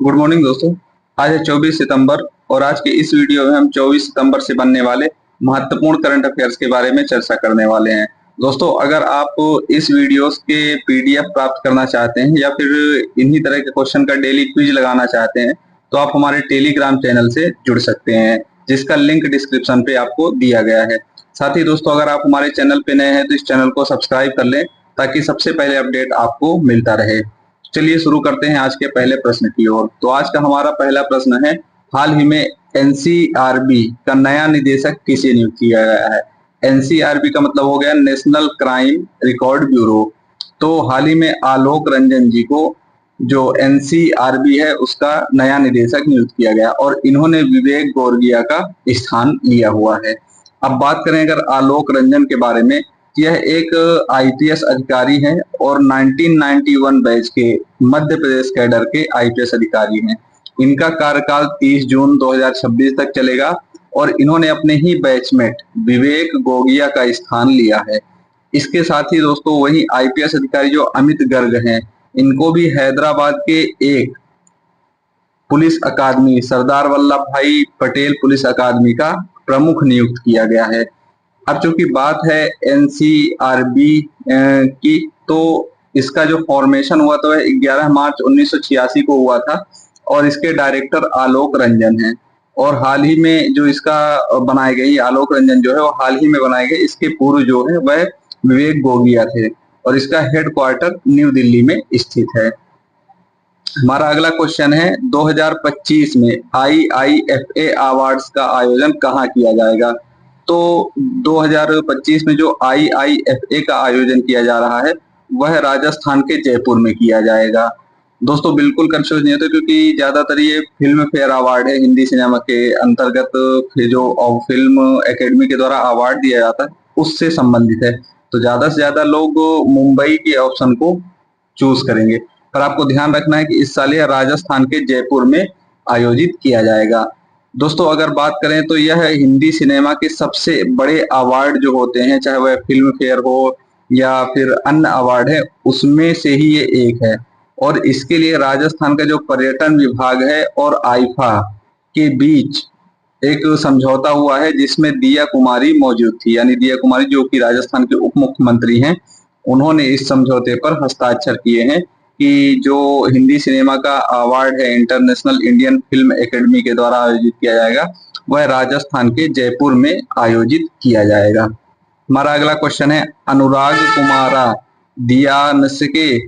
Good morning दोस्तों। आज है 24 सितंबर और आज के इस वीडियो में हम 24 सितंबर से बनने वाले महत्वपूर्ण करंट अफेयर्स के बारे में चर्चा करने वाले हैं। दोस्तों, अगर आप इस वीडियोस के पीडीएफ प्राप्त करना चाहते हैं या फिर इन्हीं तरह के क्वेश्चन का डेली क्विज लगाना चाहते हैं तो आप हमारे टेलीग्राम चैनल से जुड़ सकते हैं, जिसका लिंक डिस्क्रिप्शन पे आपको दिया गया है। साथ ही दोस्तों, अगर आप हमारे चैनल पे नए हैं तो इस चैनल को सब्सक्राइब कर लें ताकि सबसे पहले अपडेट आपको मिलता रहे। चलिए शुरू करते हैं आज के पहले प्रश्न की ओर। तो आज का हमारा पहला प्रश्न है, हाल ही में एनसीआरबी का नया निदेशक किसे नियुक्त किया गया है। एनसीआरबी का मतलब हो गया नेशनल क्राइम रिकॉर्ड ब्यूरो। तो हाल ही में आलोक रंजन जी को जो एनसीआरबी है उसका नया निदेशक नियुक्त किया गया और इन्होंने विवेक गोरगिया का स्थान लिया हुआ है। अब बात करें अगर आलोक रंजन के बारे में, यह एक आईपीएस अधिकारी हैं और 1991 बैच के मध्य प्रदेश कैडर के आईपीएस अधिकारी हैं। इनका कार्यकाल 30 जून 2026 तक चलेगा और इन्होंने अपने ही बैचमेट विवेक गोगिया का स्थान लिया है। इसके साथ ही दोस्तों वही आईपीएस अधिकारी जो अमित गर्ग हैं, इनको भी हैदराबाद के एक पुलिस अकादमी सरदार वल्लभ भाई पटेल पुलिस अकादमी का प्रमुख नियुक्त किया गया है। अब चूंकि बात है एनसीआरबी की, तो इसका जो फॉर्मेशन हुआ तो 11 मार्च 1986 को हुआ था और इसके डायरेक्टर आलोक रंजन हैं। और हाल ही में जो इसका बनाए गए, आलोक रंजन जो है वो हाल ही में बनाए गए, इसके पूर्व जो है वह विवेक गोगिया थे और इसका हेडक्वार्टर न्यू दिल्ली में स्थित है। हमारा अगला क्वेश्चन है, 2025 में आईआईएफए अवार्ड्स का आयोजन कहाँ किया जाएगा। तो 2025 में जो आईआईएफए का आयोजन किया जा रहा है वह राजस्थान के जयपुर में किया जाएगा। दोस्तों बिल्कुल कंफ्यूज नहीं होते क्योंकि ज्यादातर ये फिल्म फेयर अवार्ड है, हिंदी सिनेमा के अंतर्गत जो फिल्म एकेडमी के द्वारा अवार्ड दिया जाता है उससे संबंधित है। तो ज्यादा से ज्यादा लोग मुंबई के ऑप्शन को चूज करेंगे, पर आपको ध्यान रखना है कि इस साल यह राजस्थान के जयपुर में आयोजित किया जाएगा। दोस्तों अगर बात करें तो यह हिंदी सिनेमा के सबसे बड़े अवार्ड जो होते हैं, चाहे वह फिल्म फेयर हो या फिर अन्य अवार्ड है, उसमें से ही ये एक है। और इसके लिए राजस्थान का जो पर्यटन विभाग है और आईफा के बीच एक समझौता हुआ है जिसमें दिया कुमारी मौजूद थी, यानी दिया कुमारी जो कि राजस्थान के उप मुख्यमंत्री हैं, उन्होंने इस समझौते पर हस्ताक्षर किए हैं कि जो हिंदी सिनेमा का अवार्ड है इंटरनेशनल इंडियन फिल्म एकेडमी के द्वारा आयोजित किया जाएगा, वह राजस्थान के जयपुर में आयोजित किया जाएगा। हमारा अगला क्वेश्चन है, अनुराग कुमारा दियानस्के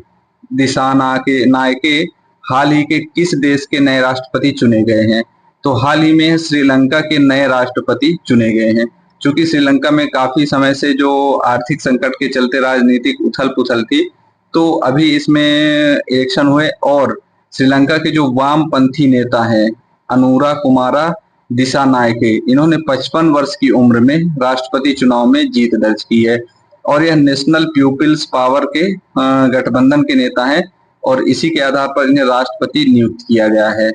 दिशानाके नायके हाल ही के किस देश के नए राष्ट्रपति चुने गए हैं। तो हाल ही में श्रीलंका के नए राष्ट्रपति चुने गए हैं। चूंकि श्रीलंका में काफी समय से जो आर्थिक संकट के चलते राजनीतिक उथल पुथल थी, तो अभी इसमें इलेक्शन हुए और श्रीलंका के जो वामपंथी नेता हैं अनुरा कुमारा दिशानायके, इन्होंने 55 वर्ष की उम्र में राष्ट्रपति चुनाव में जीत दर्ज की है और यह नेशनल पीपुल्स पावर के गठबंधन के नेता हैं और इसी के आधार पर इन्हें राष्ट्रपति नियुक्त किया गया है।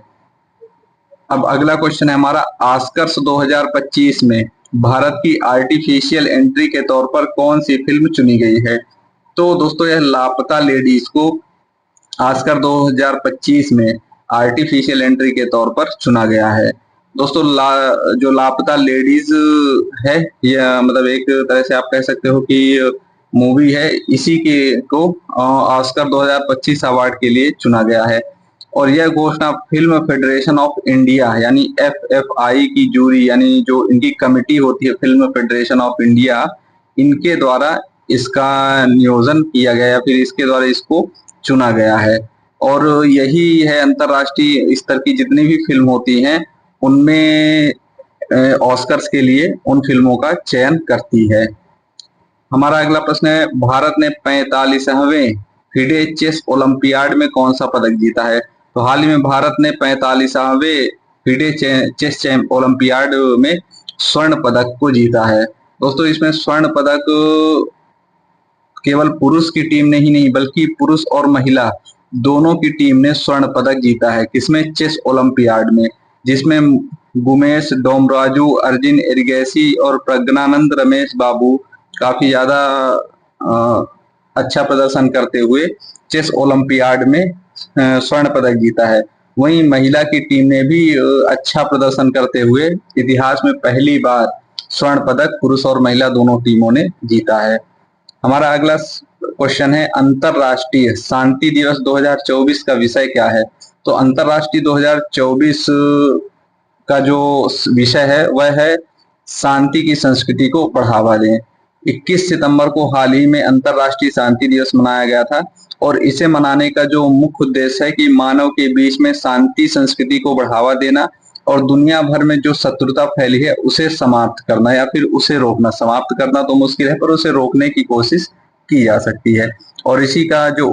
अब अगला क्वेश्चन है हमारा, ऑस्कर्स 2025 में भारत की आर्टिफिशियल एंट्री के तौर पर कौन सी फिल्म चुनी गई है। तो दोस्तों यह लापता लेडीज को ऑस्कर 2025 में आर्टिफिशियल एंट्री के तौर पर चुना गया है। दोस्तों जो लापता लेडीज है, यह मतलब एक तरह से आप कह सकते हो कि मूवी है, इसी के को ऑस्कर 2025 अवार्ड के लिए चुना गया है। और यह घोषणा फिल्म फेडरेशन ऑफ इंडिया यानी एफएफआई की जूरी, यानी जो इनकी कमेटी होती है फिल्म फेडरेशन ऑफ इंडिया, इनके द्वारा इसका नियोजन किया गया या फिर इसके द्वारा इसको चुना गया है। और यही है अंतरराष्ट्रीय स्तर की जितनी भी फिल्म होती हैं उनमें ऑस्कर्स के लिए उन फिल्मों का चयन करती है। हमारा अगला प्रश्न है, भारत ने 45वें फिडे चेस ओलंपियाड में कौन सा पदक जीता है। तो हाल ही में भारत ने 45वें फिडे चेस ओलंपियाड में स्वर्ण पदक को जीता है। दोस्तों इसमें स्वर्ण पदक केवल पुरुष की टीम ने ही नहीं बल्कि पुरुष और महिला दोनों की टीम ने स्वर्ण पदक जीता है। किसमें? चेस ओलंपियाड में, जिसमें गुमेश डोमराजू, अर्जुन एरिगैसी और प्रज्ञानंद रमेश बाबू काफी ज्यादा अच्छा प्रदर्शन करते हुए चेस ओलंपियाड में स्वर्ण पदक जीता है। वहीं महिला की टीम ने भी अच्छा प्रदर्शन करते हुए इतिहास में पहली बार स्वर्ण पदक पुरुष और महिला दोनों टीमों ने जीता है। हमारा अगला क्वेश्चन है, अंतरराष्ट्रीय शांति दिवस 2024 का विषय क्या है? तो अंतरराष्ट्रीय 2024 का जो विषय है वह है शांति की संस्कृति को बढ़ावा दें। 21 सितंबर को हाल ही में अंतरराष्ट्रीय शांति दिवस मनाया गया था और इसे मनाने का जो मुख्य उद्देश्य है कि मानव के बीच में शांति संस्कृति को बढ़ावा देना और दुनिया भर में जो शत्रुता फैली है उसे समाप्त करना या फिर उसे रोकना। समाप्त करना तो मुश्किल है पर उसे रोकने की कोशिश की जा सकती है। और इसी का जो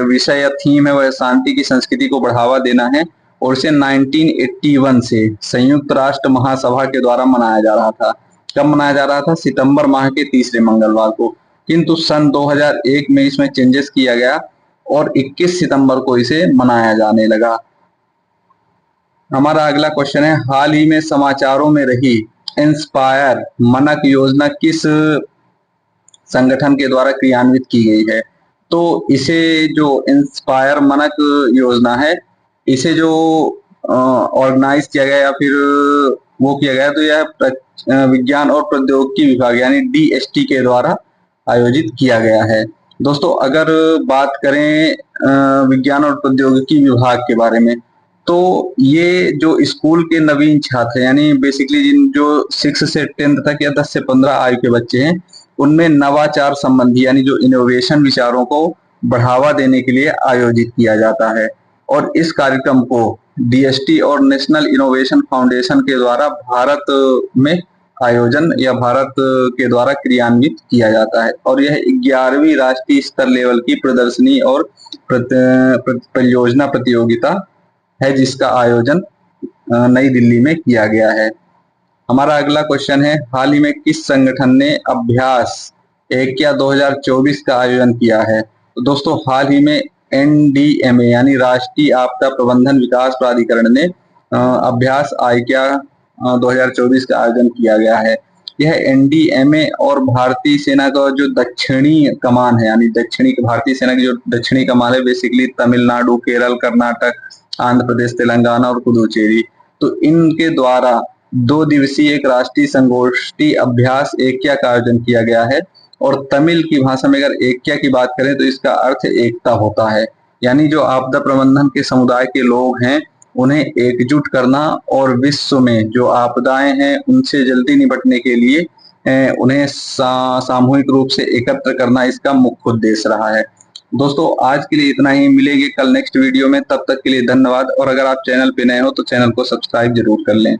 विषय या थीम है वह शांति की संस्कृति को बढ़ावा देना है और इसे 1981 से संयुक्त राष्ट्र महासभा के द्वारा मनाया जा रहा था। कब मनाया जा रहा था? सितंबर माह के तीसरे मंगलवार को। किंतु सन 2001 में इसमें चेंजेस किया गया और 21 सितंबर को इसे मनाया जाने लगा। हमारा अगला क्वेश्चन है, हाल ही में समाचारों में रही इंस्पायर मनक योजना किस संगठन के द्वारा क्रियान्वित की गई है? तो इसे जो इंस्पायर मनक योजना है इसे जो ऑर्गेनाइज किया गया या फिर वो किया गया तो यह विज्ञान और प्रौद्योगिकी विभाग यानी DST के द्वारा आयोजित किया गया है। दोस्तों अगर बात करें विज्ञान और प्रौद्योगिकी विभाग के बारे में तो ये जो स्कूल के नवीन छात्र यानी बेसिकली जिन जो 6 से 10 तक या 10 से 15 आयु के बच्चे हैं उनमें नवाचार संबंधी यानी जो इनोवेशन विचारों को बढ़ावा देने के लिए आयोजित किया जाता है और इस कार्यक्रम को DST और नेशनल इनोवेशन फाउंडेशन के द्वारा भारत में आयोजन या भारत के द्वारा क्रियान्वित किया जाता है और यह 11वीं राष्ट्रीय स्तर लेवल की प्रदर्शनी और परियोजना प्रतियोगिता है जिसका आयोजन नई दिल्ली में किया गया है। हमारा अगला क्वेश्चन है, हाल ही में किस संगठन ने अभ्यास एकिया 2024 का आयोजन किया है? तो दोस्तों हाल ही में NDMA यानी राष्ट्रीय आपदा प्रबंधन विकास प्राधिकरण ने अभ्यास आइकिया 2024 का आयोजन किया गया है। यह NDMA और भारतीय सेना का जो दक्षिणी कमान है यानी भारतीय सेना की जो दक्षिणी कमान है बेसिकली तमिलनाडु, केरल, कर्नाटक, आंध्र प्रदेश, तेलंगाना और पुदुचेरी, तो इनके द्वारा 2 दिवसीय एक राष्ट्रीय संगोष्ठी अभ्यास एकिया का आयोजन किया गया है और तमिल की भाषा में अगर एकिया की बात करें तो इसका अर्थ एकता होता है यानी जो आपदा प्रबंधन के समुदाय के लोग हैं उन्हें एकजुट करना और विश्व में जो आपदाएं हैं उनसे जल्दी निपटने के लिए उन्हें सामूहिक रूप से एकत्र करना इसका मुख्य उद्देश्य रहा है। दोस्तों आज के लिए इतना ही, मिलेंगे कल नेक्स्ट वीडियो में, तब तक के लिए धन्यवाद और अगर आप चैनल पे नए हो तो चैनल को सब्सक्राइब जरूर कर लें।